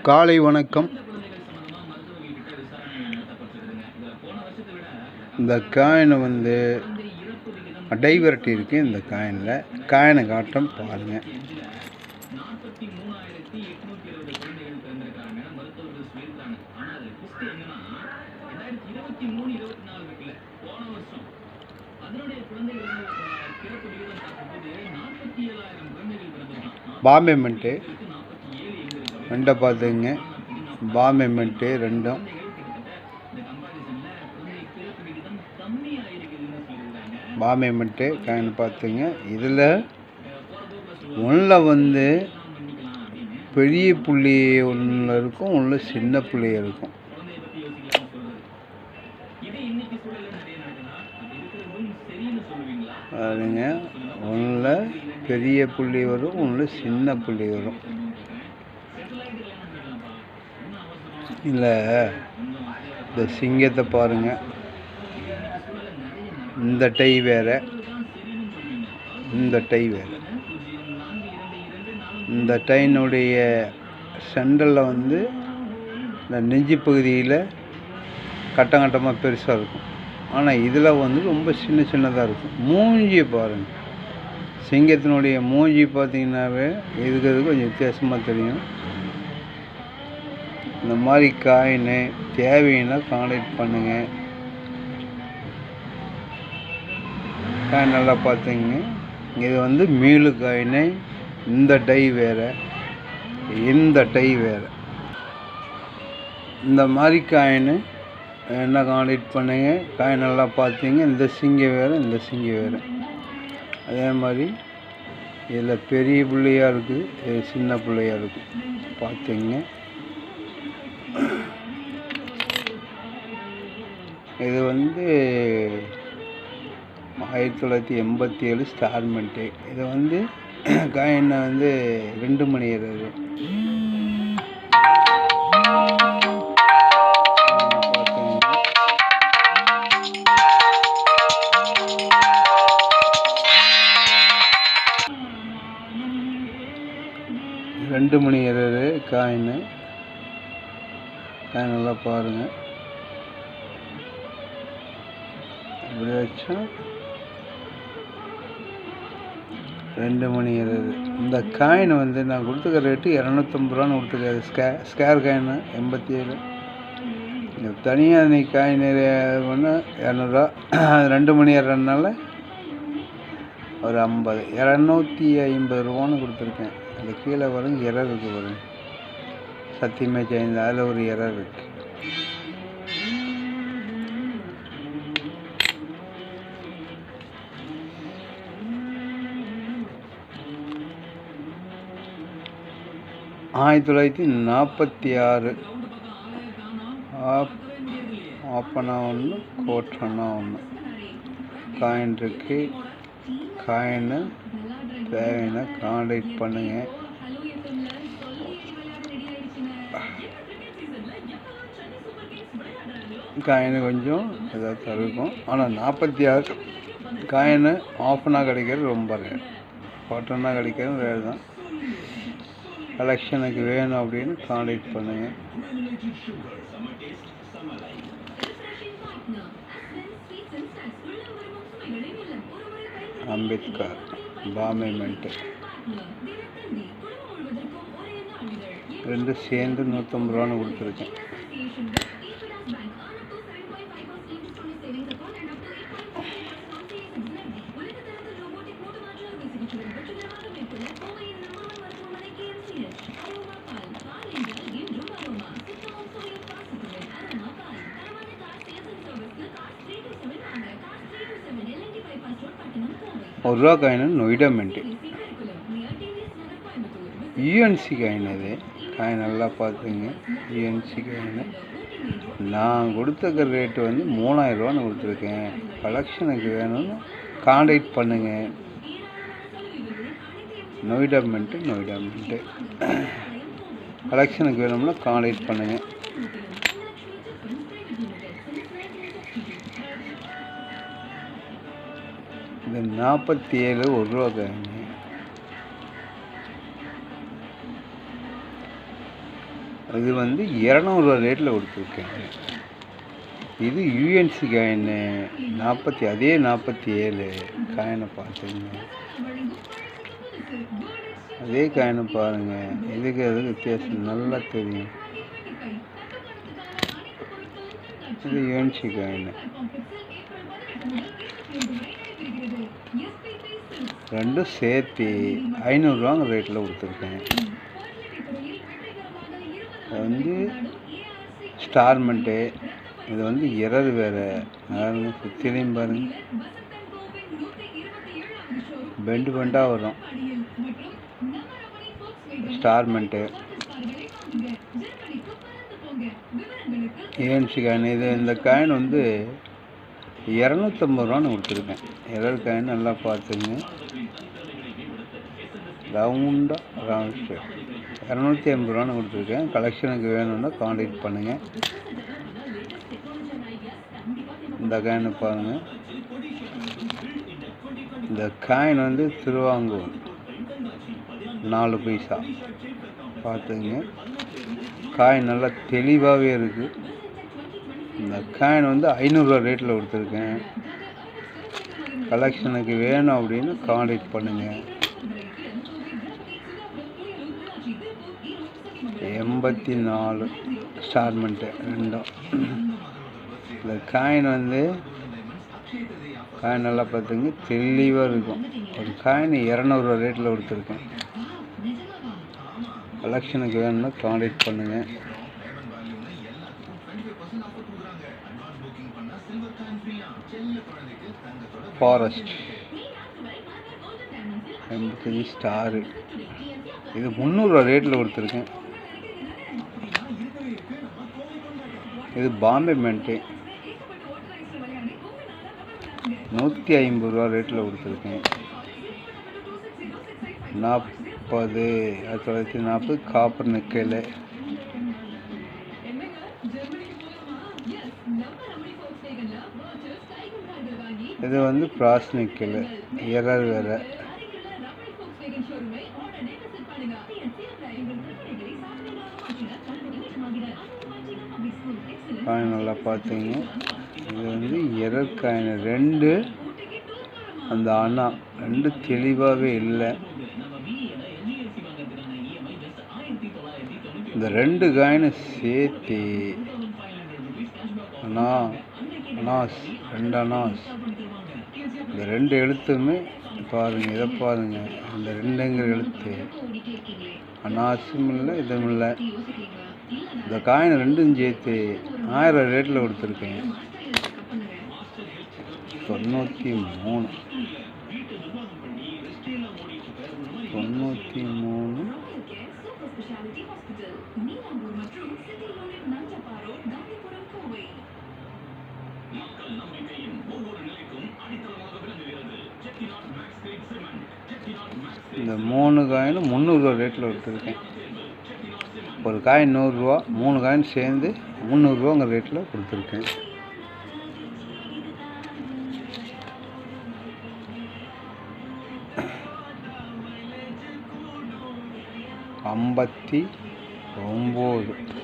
காலை வணக்கம். இந்த காயினை டைவர்ட்டி இருக்குது. இந்த காயினை காட்டம் பாருங்கள். பாம்பே மின்ட்டு ரெண்டை பார்த்துங்க. பாம்பே மின்ட்டு ரெண்டும் பாம்பே மின்ட்டு காயின் பார்த்துங்க. இதில் ஒன்றில் பெரிய புள்ளி ஒன்றில் இருக்கும், ஒன்றில் சின்ன புள்ளி இருக்கும். அதுங்க ஒன்றில் பெரிய புள்ளி வரும், ஒன்றில் சின்ன புள்ளி வரும். இல்லை இந்த சிங்கத்தை பாருங்கள். இந்த டை வேறு, இந்த டை வேறு. இந்த டைனுடைய சென்டரில் இந்த நெஞ்சு பகுதியில் கட்டமாக பெருசாக இருக்கும். ஆனால் இதில் ரொம்ப சின்னதாக இருக்கும். மூஞ்சியை பாருங்கள். சிங்கத்தினுடைய மூஞ்சி பார்த்திங்கனாவே இதுக்கு கொஞ்சம் வித்தியாசமாக தெரியும். இந்த மாதிரி காயினு தேவைன்னா கான்டாக்ட் பண்ணுங்கள். காயின் நல்லா பார்த்துங்க. இது மீளு காயினு. இந்த டை வேறு, இந்த டை வேறு. இந்த மாதிரி காயினு என்ன கான்டாக்ட் பண்ணுங்க. காயின் நல்லா பார்த்துங்க. இந்த சிங்கம் வேறு, இந்த சிங்கம் வேறு. அதே மாதிரி இதில் பெரிய பிள்ளையாக இருக்குது, இது சின்ன பிள்ளையாக இருக்குது. பார்த்துங்க. இது 1987 ஸ்டார்மெண்ட்டு. இது காயினை 2 மணி ஏறது. ரெண்டு மணி ஏறது காயின் நல்லா பாருங்கள். இப்படி வச்சா 2 மணி ஏறது. இந்த காயின் நான் கொடுத்துக்கிற ரேட்டு 250 ரூபான்னு கொடுத்துருக்காது. Scare coin 87. தனியாக நீ காயின் பண்ணால் 200 ரூபா. 2 மணி ஏறதுனால ஒரு 50, 250 ரூபான்னு கொடுத்துருக்கேன். அது கீழே எரர் இருக்குது பாருங்க. சத்தியமே சேர்ந்து அதில் ஒரு எரர் இருக்குது. ஆயிரத்தி 1946 ஆப்பனா ஒன்று, கோட்டனா ஒன்று காயின் இருக்குது. காயின்னு தேவைன்னா கான்டாக்ட் பண்ணுங்க. காயின் கொஞ்சம் ஏதாவது இருக்கும். ஆனால் 46 காயின் ஆஃபனாக கிடைக்கிறது ரொம்ப ரேர். கோட்டனாக கிடைக்கிறது ரேர் தான். கலெக்ஷனுக்கு வேணும் அப்படின்னு கான்டாக்ட் பண்ணுங்க. அம்பேத்கர் பாம்பே மின்ட்டு ரெண்டு சேர்ந்து 150 ரூபான்னு கொடுத்துருக்கேன். ஒரு ரூபா coin Noida mint. UNC coin. அது காயின் நல்லா பார்த்துங்க. யூஎன்சி காயின் நான் கொடுத்துருக்க ரேட்டு 3000 ரூபான்னு கொடுத்துருக்கேன். கலெக்ஷனுக்கு வேணும்னு கான்டாக்ட் பண்ணுங்கள். நொய்டா மின்ட்டு கலெக்ஷனுக்கு வேணும்னா கான்டாக்ட் பண்ணுங்கள். இது 47 1 ரூபா காயின். இது வந்து 200 ரேட்டில் கொடுத்துருக்கேன். இது யூஎன்சி காயின்னு அதே 47 காயினை பார்த்துங்க. அதே காயினை பாருங்கள், இதுக்கு வித்தியாசம் நல்லா தெரியும். இது யூஎன்சி காயின்னு ரெண்டும் சேர்த்து 500 ரூபாங்க ரேட்டில் கொடுத்துருக்கேன். அது வந்து ஸ்டார்மெண்ட்டு. இது வந்து எரர் வேறு. அதாவது சுற்றிலையும் பாருங்கள், பெண்டாக வரும். ஸ்டார்மெண்ட்டு ஏஎன்சி காயின். இந்த காயின் வந்து 250 ரூபான்னு கொடுத்துருக்கேன். எரர் காயின் நல்லா பார்த்துங்க. ரவுண்ட் 250 ரூபான்னு கொடுத்துருக்கேன். கலெக்ஷனுக்கு வேணும்னா காண்டாக்ட் பண்ணுங்கள். இந்த காயினை பாருங்கள். இந்த காயின் வந்து திருவாங்கூர் 4 பைசா பார்த்துங்க. காயின் நல்லா தெளிவாகவே இருக்குது. இந்த காயின் வந்து 500 ரூபா ரேட்டில் கொடுத்துருக்கேன். கலெக்ஷனுக்கு வேணும் அப்படின்னு காண்டாக்ட் பண்ணுங்கள். 84 ஸ்டார்மெண்ட்டு ரெண்டும். இந்த காயின் வந்து காயின் நல்லா பார்த்துங்க, தெளிவாக இருக்கும். ஒரு காயின் 200 ரூபா ரேட்டில் கொடுத்துருக்கேன். கலெக்ஷனுக்கு வேணும்னா காண்டாக்ட் பண்ணுங்கள். Forest 85 star. இது 300 ரூபா ரேட்டில் கொடுத்துருக்கேன். இது பாம்பே மென்ட்டு 150 ரூபா ரேட்டில் கொடுத்துருக்கேன். 1940 காப்பர் நிக்கல். இது வந்து பிராஸ் நிக்கல், எரர் வேறு. காயின் நல்லா பார்த்தீங்க. இது வந்து எரர் காயின். 2 அந்த அண்ணா 2 தெளிவாகவே இல்லை. இந்த 2 காயினை சேர்த்து அனாஸ் 2 அனாஸ். இந்த 2 எழுத்துமே பாருங்கள், இதை பாருங்கள். இந்த 2ங்கிற எழுத்து அனாஸும் இல்லை, இதுவும் இல்லை. இந்த காயின் 2ம் சேர்த்து 1000 ரேட்டில் கொடுத்துருக்கேன். 93 இந்த 3 காயினும் 300 ரூபா ரேட்டில் கொடுத்துருக்கேன். ஒரு காயின் 100 ரூபா, 3 காயின் சேர்ந்து 300 ரூபாங்கிற ரேட்டில் கொடுத்துருக்கேன். $59